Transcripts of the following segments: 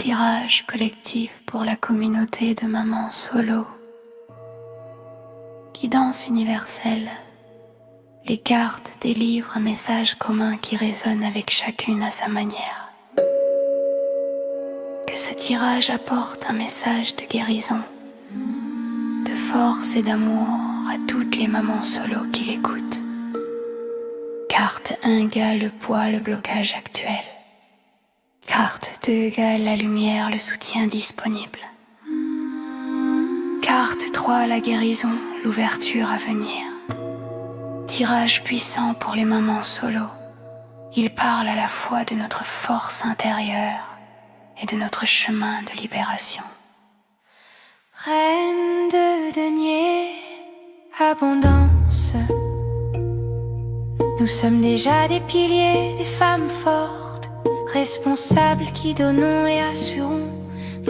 tirage collectif pour la communauté de mamans solo. Guidance universelle. Les cartes délivrent un message commun qui résonne avec chacune à sa manière. Que ce tirage apporte un message de guérison, de force et d'amour à toutes les mamans solo qui l'écoutent. Carte 1 égale le poids, le blocage actuel. Carte 2 égale la lumière, le soutien disponible. Carte 3, la guérison, l'ouverture à venir. Tirage puissant pour les mamans solo. Il parle à la fois de notre force intérieure et de notre chemin de libération. Reine de denier, abondance. Nous sommes déjà des piliers, des femmes fortes, responsables qui donnons et assurons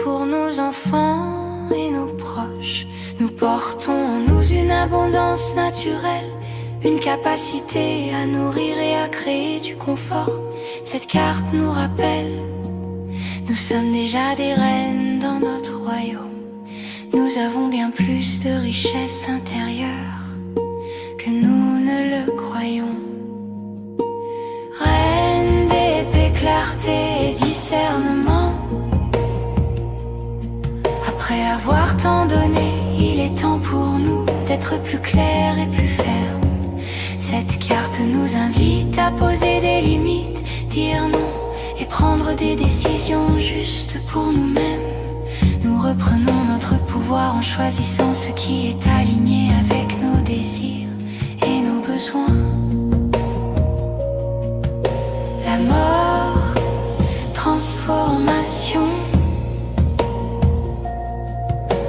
pour nos enfants et nos proches. Nous portons en nous une abondance naturelle, une capacité à nourrir et à créer du confort. Cette carte nous rappelle, nous sommes déjà des reines dans notre royaume. Nous avons bien plus de richesse intérieure que nous ne le croyons. Reine d'épée, clarté et discernement. Après avoir tant donné, il est temps pour nous d'être plus clairs et plus fermes. Cette carte nous invite à poser des limites, dire non et prendre des décisions justes pour nous-mêmes. Nous reprenons notre pouvoir en choisissant ce qui est aligné avec nos désirs et nos besoins. La mort, transformation.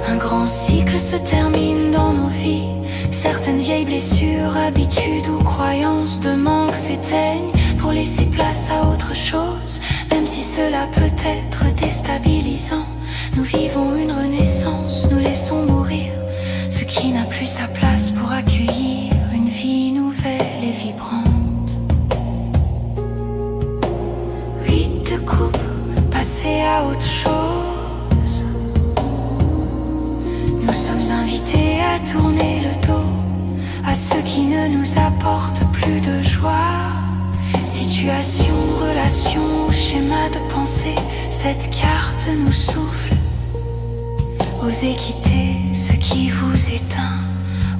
Un grand cycle se termine dans nos vies. Certaines vieilles blessures, habitudes ou croyances de manque s'éteignent pour laisser place à autre chose. Même si cela peut être déstabilisant, nous vivons une renaissance, nous laissons mourir ce qui n'a plus sa place pour accueillir une vie nouvelle et vibrante. 8 de coupe, passer à autre chose. Nous sommes invités à tourner le dos à ceux qui ne nous apportent plus de joie. Situation, relation ou schéma de pensée, cette carte nous souffle. Osez quitter ce qui vous éteint,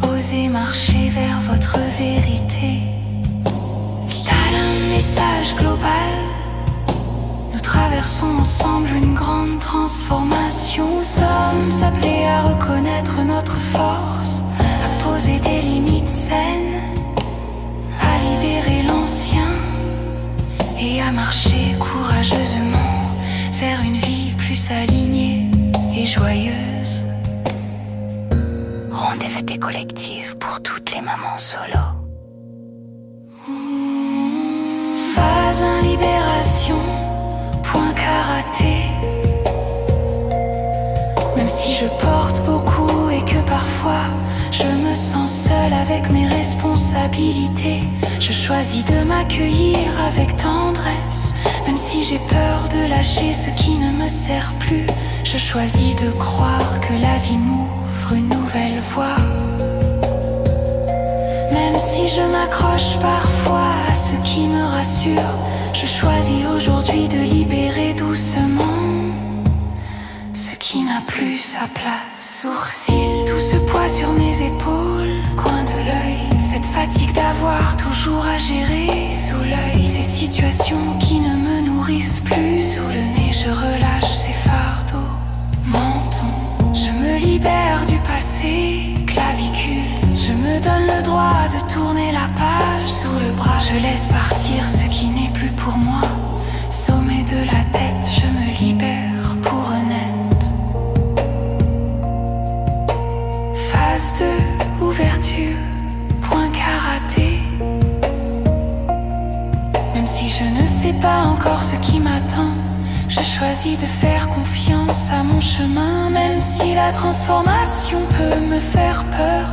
osez marcher vers votre vérité. Tel un message global, nous traversons ensemble une grande transformation. Nous sommes appelés à reconnaître notre force, à poser des limites saines, à libérer l'ancien et à marcher courageusement vers une vie plus alignée et joyeuse. Rendez-vous collectif pour toutes les mamans solo. Phase 1, libération, point karaté. Même si je porte beaucoup et que parfois je me sens seule avec mes responsabilités, je choisis de m'accueillir avec tendresse. Même si j'ai peur de lâcher ce qui ne me sert plus, je choisis de croire que la vie m'ouvre une nouvelle voie. Même si je m'accroche parfois à ce qui me rassure, je choisis aujourd'hui de libérer doucement ce qui n'a plus sa place. Sourcils, tout ce poids sur mes épaules, coin de l'œil, cette fatigue d'avoir toujours à gérer. Sous l'œil, ces situations qui ne me nourrissent plus. Sous le nez, je relâche ces fardeaux. Menton, je me libère du passé. Clavicule, je me donne le droit de tourner la page. Sous le bras, je laisse partir ce qui n'est plus pour moi. Sommet de la tête, je me libère pour renaître. Phase 2, ouverture, point karaté. Même si je ne sais pas encore ce qui m'attend, je choisis de faire confiance à mon chemin. Même si la transformation peut me faire peur,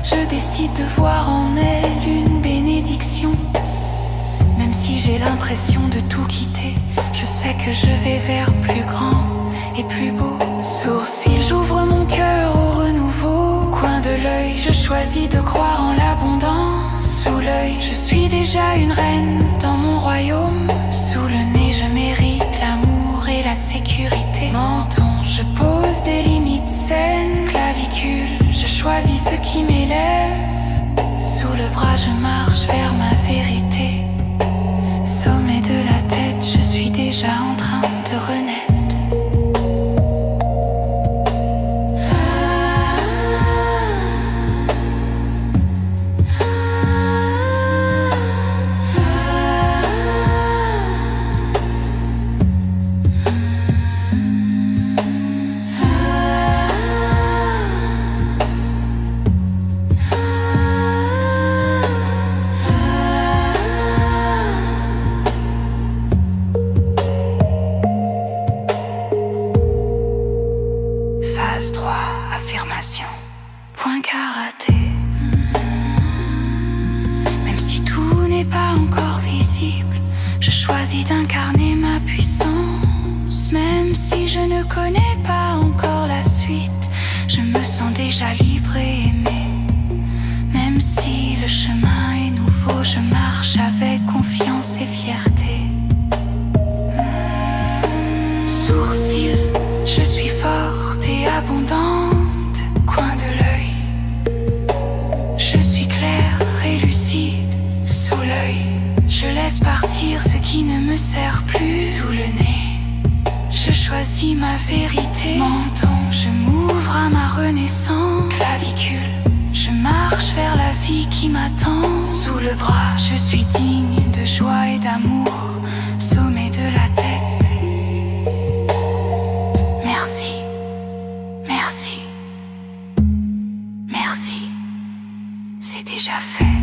je décide de voir en elle une bénédiction. Même si j'ai l'impression de tout quitter, je sais que je vais vers plus grand. et plus beau. Sourcil, j'ouvre mon cœur au renouveau. Coin de l'œil, je choisis de croire en l'abondance. Sous l'œil, je suis déjà une reine dans mon royaume. Sous le nez, je mérite l'amour et la sécurité. Menton, je pose des limites saines. Clavicule, je choisis ce qui m'élève. Sous le bras, je marche vers ma vérité. Sommet de la tête, je suis déjà en train de renaître. Phase 3, affirmation. Point karaté. Même si tout n'est pas encore visible, je choisis d'incarner ma puissance. Même si je ne connais pas encore la suite, je me sens déjà libre et aimé. Même si le chemin est nouveau, je marche avec confiance et fierté. Sourcil, je suis forte et abondante. Coin de l'œil, je suis claire et lucide. Sous l'œil, je laisse partir ce qui ne me sert plus. Sous le nez, je choisis ma vérité. Menton, je m'ouvre à ma renaissance. Clavicule, je marche vers la vie qui m'attend. Sous le bras, je suis digne de joie et d'amour. Sommet de la tête, merci, merci, merci, c'est déjà fait.